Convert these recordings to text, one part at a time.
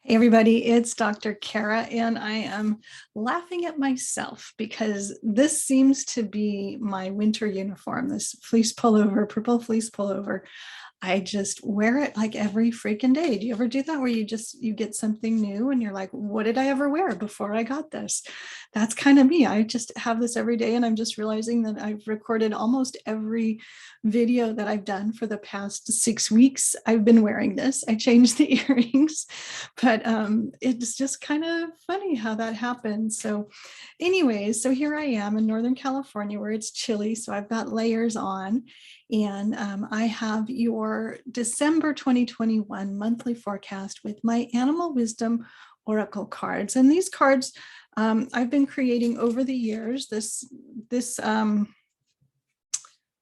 Hey everybody, it's Dr. Cara, and I am laughing at myself because this seems to be my winter uniform, this fleece pullover, purple fleece pullover. I just wear it like every freaking day. Do you ever do that where you get something new and you're like, what did I ever wear before I got this? That's kind of me. I just have this every day, and I'm just realizing that I've recorded almost every video that I've done for the past 6 weeks. I've been wearing this. I changed the earrings, but it's just kind of funny how that happens. So anyways, so here I am in Northern California where it's chilly. So I've got layers on, and I have your December 2021 monthly forecast with my Animal Wisdom Oracle cards. And these cards I've been creating over the years. This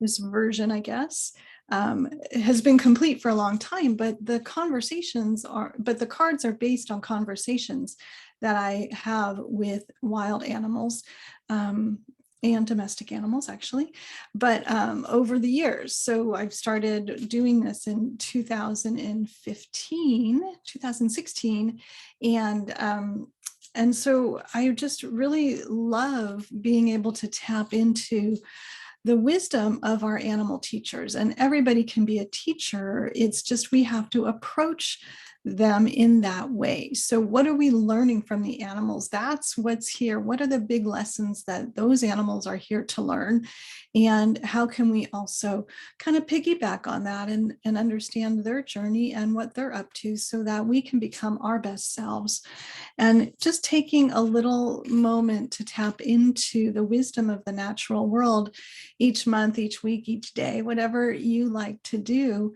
version, I guess, has been complete for a long time, but the cards are based on conversations that I have with wild animals, and domestic animals actually, but over the years. So I've started doing this in 2016, and so I just really love being able to tap into the wisdom of our animal teachers. And everybody can be a teacher. It's just we have to approach them in that way. So what are we learning from the animals? That's what's here. What are the big lessons that those animals are here to learn? And how can we also kind of piggyback on that and understand their journey and what they're up to so that we can become our best selves? And just taking a little moment to tap into the wisdom of the natural world each month, each week, each day, whatever you like to do,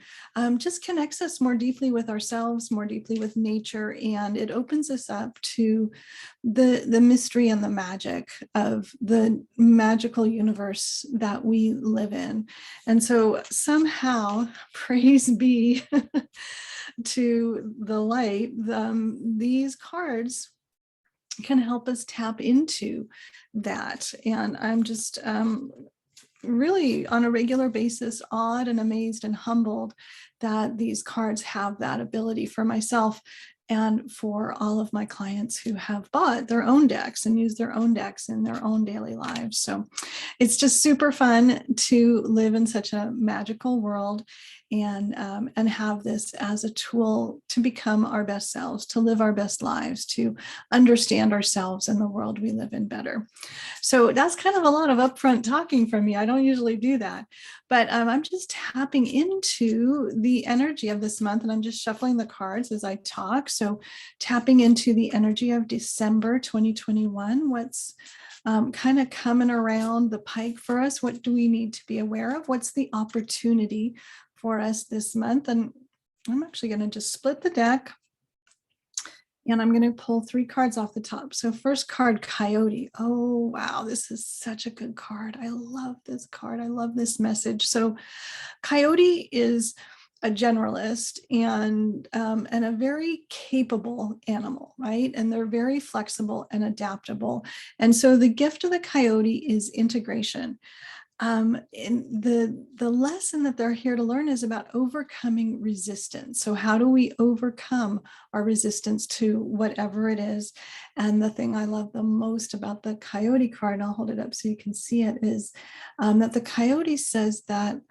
just connects us more deeply with ourselves, more deeply with nature, and it opens us up to the mystery and the magic of the magical universe that we live in. And so somehow, praise be to the light, these cards can help us tap into that. And I'm just really on a regular basis awed and amazed and humbled that these cards have that ability for myself and for all of my clients who have bought their own decks and use their own decks in their own daily lives. So it's just super fun to live in such a magical world and have this as a tool to become our best selves, to live our best lives, to understand ourselves and the world we live in better. So that's kind of a lot of upfront talking from me. I don't usually do that, but I'm just tapping into the energy of this month, and I'm just shuffling the cards as I talk. So tapping into the energy of December 2021, what's kind of coming around the pike for us? What do we need to be aware of? What's the opportunity for us this month? And I'm actually going to just split the deck, and I'm going to pull 3 cards off the top. So first card, Coyote. Oh, wow. This is such a good card. I love this card. I love this message. So Coyote is a generalist and a very capable animal, right? And they're very flexible and adaptable. And so the gift of the Coyote is integration. And the lesson that they're here to learn is about overcoming resistance. So how do we overcome our resistance to whatever it is? And the thing I love the most about the Coyote card, and I'll hold it up so you can see it, is that the Coyote says that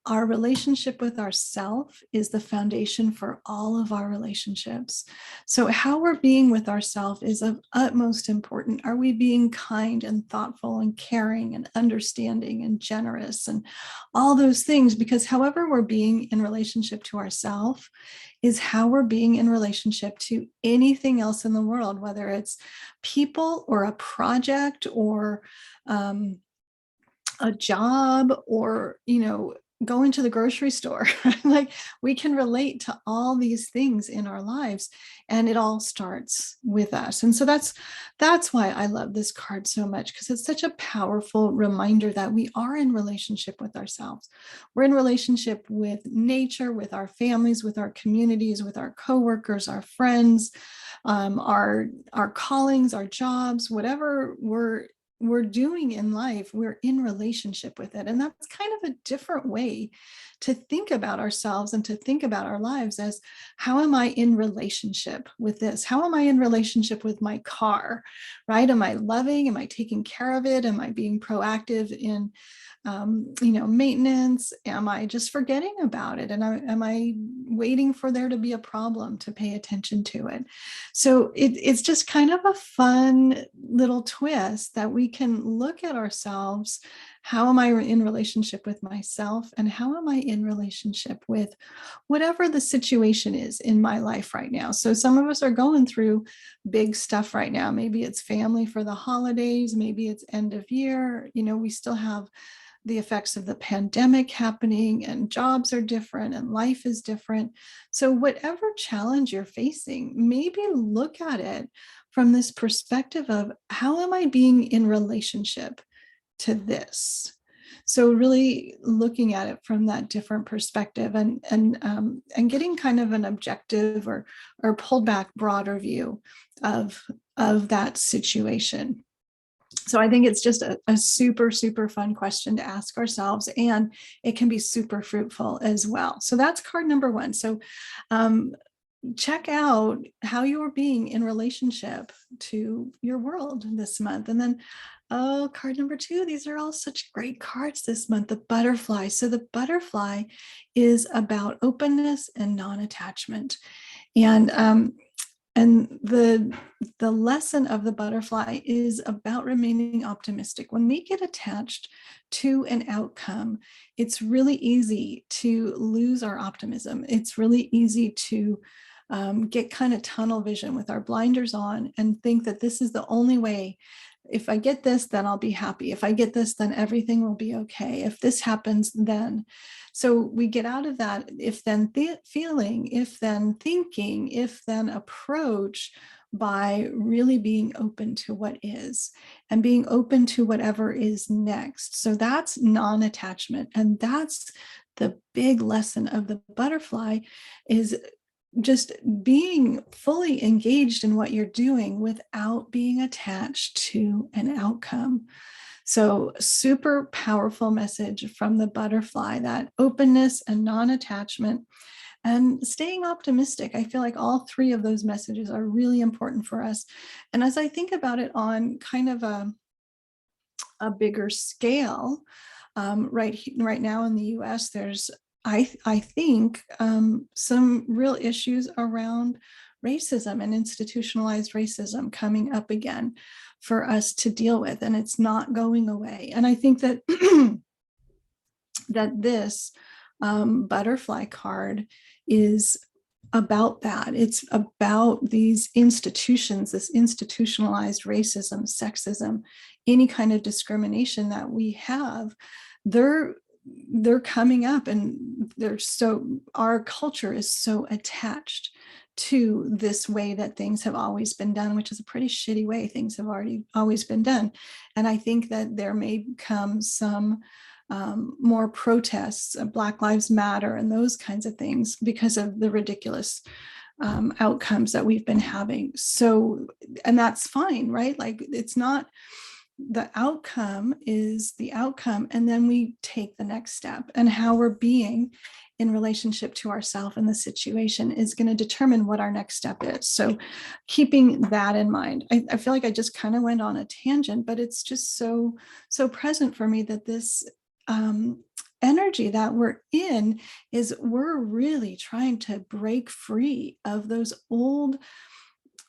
our relationship with ourself is the foundation for all of our relationships. So how we're being with ourselves is of utmost importance. Are we being kind and thoughtful and caring and understanding and generous and all those things? Because however we're being in relationship to ourselves is how we're being in relationship to anything else in the world, whether it's people or a project or a job or, going to the grocery store. Like, we can relate to all these things in our lives, and it all starts with us. And so that's why I love this card so much, because it's such a powerful reminder that we are in relationship with ourselves. We're in relationship with nature, with our families, with our communities, with our coworkers, our friends, our callings, our jobs, whatever we're doing in life, we're in relationship with it. And that's kind of a different way to think about ourselves and to think about our lives as, how am I in relationship with this? How am I in relationship with my car, right? Am I loving? Am I taking care of it? Am I being proactive in maintenance? Am I just forgetting about it? And am I waiting for there to be a problem to pay attention to it? So it's just kind of a fun little twist that we can look at ourselves. How am I in relationship with myself? And how am I in relationship with whatever the situation is in my life right now? So some of us are going through big stuff right now. Maybe it's family for the holidays. Maybe it's end of year. We still have the effects of the pandemic happening, and jobs are different and life is different. So whatever challenge you're facing, maybe look at it from this perspective of, how am I being in relationship to this? So really looking at it from that different perspective, and getting kind of an objective or pulled back broader view of that situation. So I think it's just a super, super fun question to ask ourselves, and it can be super fruitful as well. So that's card number one. So check out how you're being in relationship to your world this month. And then, card number two, these are all such great cards this month, the butterfly. So the butterfly is about openness and non-attachment. And the lesson of the butterfly is about remaining optimistic. When we get attached to an outcome, it's really easy to lose our optimism. It's really easy to get kind of tunnel vision with our blinders on and think that this is the only way. If I get this, then I'll be happy. If I get this, then everything will be okay. If this happens, then. So we get out of that if then feeling, if then thinking, if then approach, by really being open to what is and being open to whatever is next. So that's non-attachment. And that's the big lesson of the butterfly, is just being fully engaged in what you're doing without being attached to an outcome. So super powerful message from the butterfly, that openness and non-attachment and staying optimistic. I feel like all three of those messages are really important for us. And as I think about it on kind of a bigger scale, right now in the US, there's I think some real issues around racism and institutionalized racism coming up again for us to deal with, and it's not going away. And I think that that this butterfly card is about that. It's about these institutions, this institutionalized racism, sexism, any kind of discrimination that we have. They're coming up, and our culture is so attached to this way that things have always been done, which is a pretty shitty way things have always been done. And I think that there may come some more protests, Black Lives Matter and those kinds of things, because of the ridiculous outcomes that we've been having. So, and that's fine, right? Like, it's not, the outcome is the outcome, and then we take the next step, and how we're being in relationship to ourselves and the situation is going to determine what our next step is. So keeping that in mind, I feel like I just kind of went on a tangent, but it's just so present for me that this energy that we're in is, we're really trying to break free of those old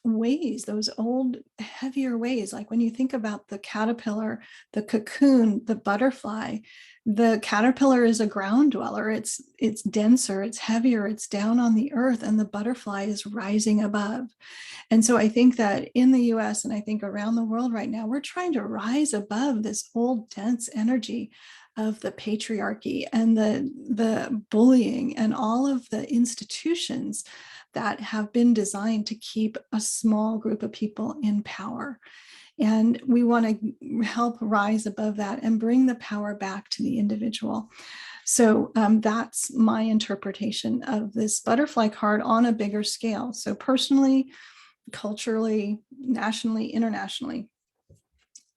ways, those old heavier ways. Like when you think about the caterpillar, the cocoon, the butterfly, the caterpillar is a ground dweller. It's denser, it's heavier, it's down on the earth, and the butterfly is rising above. And so I think that in the US, and I think around the world right now, we're trying to rise above this old dense energy of the patriarchy and the bullying and all of the institutions that have been designed to keep a small group of people in power. And we want to help rise above that and bring the power back to the individual. So that's my interpretation of this butterfly card on a bigger scale. So personally, culturally, nationally, internationally.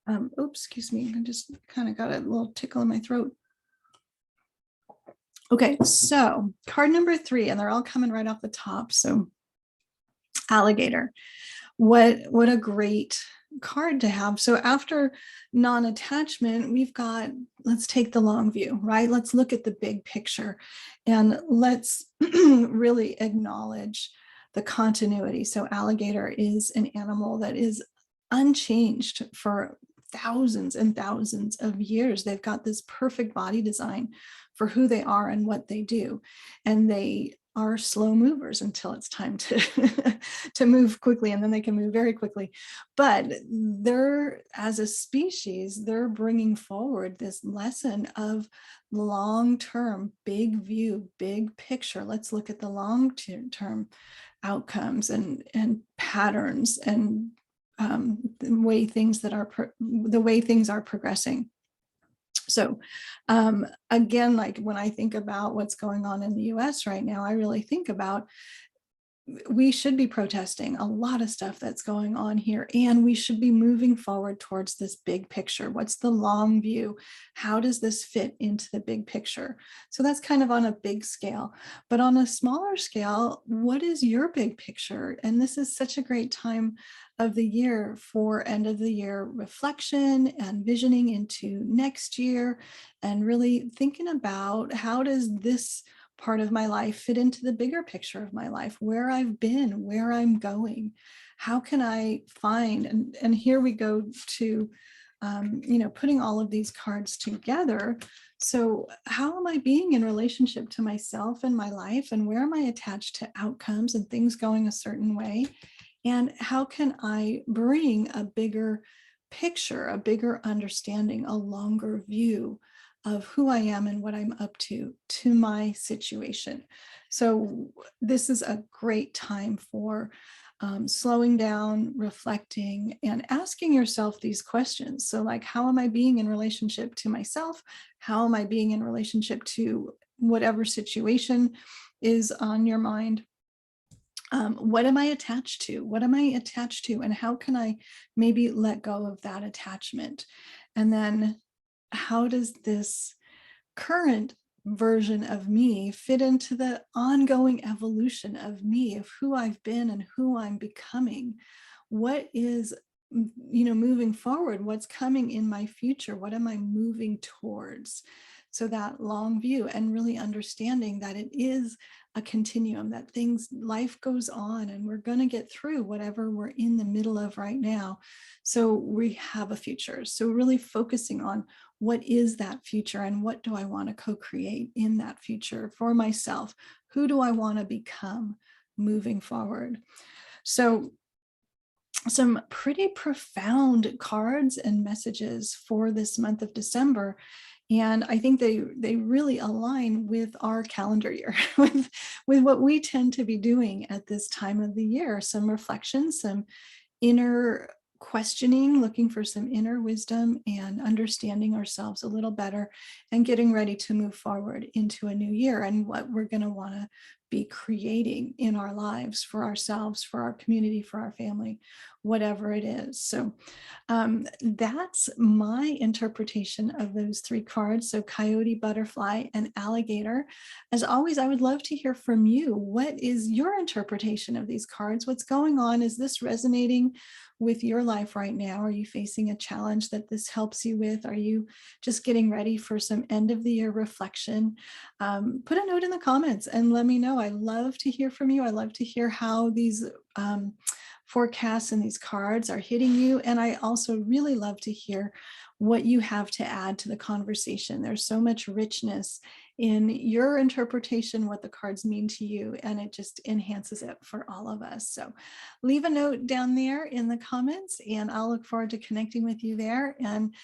Oops, excuse me. I just kind of got a little tickle in my throat. Okay, so card number 3, and they're all coming right off the top. So alligator. What a great card to have. So after non-attachment, we've got, let's take the long view, right? Let's look at the big picture and let's really acknowledge the continuity. So alligator is an animal that is unchanged for thousands and thousands of years. They've got this perfect body design for who they are and what they do. And they are slow movers until it's time to to move quickly, and then they can move very quickly. But they're, as a species, they're bringing forward this lesson of long-term, big view, big picture. Let's look at the long-term outcomes and patterns and the way things are progressing. So again, like when I think about what's going on in the US right now, I really think about we should be protesting a lot of stuff that's going on here, and we should be moving forward towards this big picture. What's the long view? How does this fit into the big picture? So that's kind of on a big scale, but on a smaller scale, what is your big picture? And this is such a great time of the year for end of the year reflection and visioning into next year, and really thinking about how does this part of my life fit into the bigger picture of my life, where I've been, where I'm going. How can I find, and here we go to, putting all of these cards together. So how am I being in relationship to myself and my life, and where am I attached to outcomes and things going a certain way? And how can I bring a bigger picture, a bigger understanding, a longer view of who I am and what I'm up to my situation. So this is a great time for slowing down, reflecting, and asking yourself these questions. So like, how am I being in relationship to myself? How am I being in relationship to whatever situation is on your mind? What am I attached to? What am I attached to? And how can I maybe let go of that attachment? And then how does this current version of me fit into the ongoing evolution of me, of who I've been and who I'm becoming? What is, moving forward? What's coming in my future? What am I moving towards? So that long view, and really understanding that it is a continuum, that life goes on, and we're going to get through whatever we're in the middle of right now. So we have a future. So really focusing on what is that future, and what do I want to co-create in that future for myself? Who do I want to become moving forward? So some pretty profound cards and messages for this month of December. And I think they really align with our calendar year, with what we tend to be doing at this time of the year. Some reflection, some inner questioning, looking for some inner wisdom and understanding ourselves a little better, and getting ready to move forward into a new year and what we're going to want to be creating in our lives for ourselves, for our community, for our family, whatever it is. So that's my interpretation of those 3 cards. So Coyote, Butterfly, and Alligator. As always, I would love to hear from you. What is your interpretation of these cards? What's going on? Is this resonating with your life right now? Are you facing a challenge that this helps you with? Are you just getting ready for some end of the year reflection? Put a note in the comments and let me know. I love to hear from you. I love to hear how these forecasts and these cards are hitting you. And I also really love to hear what you have to add to the conversation. There's so much richness in your interpretation, what the cards mean to you, and it just enhances it for all of us. So leave a note down there in the comments, and I'll look forward to connecting with you there. And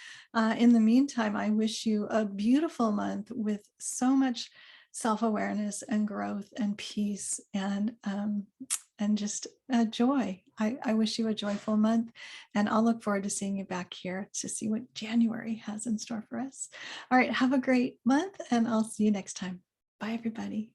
in the meantime, I wish you a beautiful month with so much self-awareness and growth and peace and just joy. I wish you a joyful month, and I'll look forward to seeing you back here to see what January has in store for us. All right, have a great month, and I'll see you next time. Bye, everybody.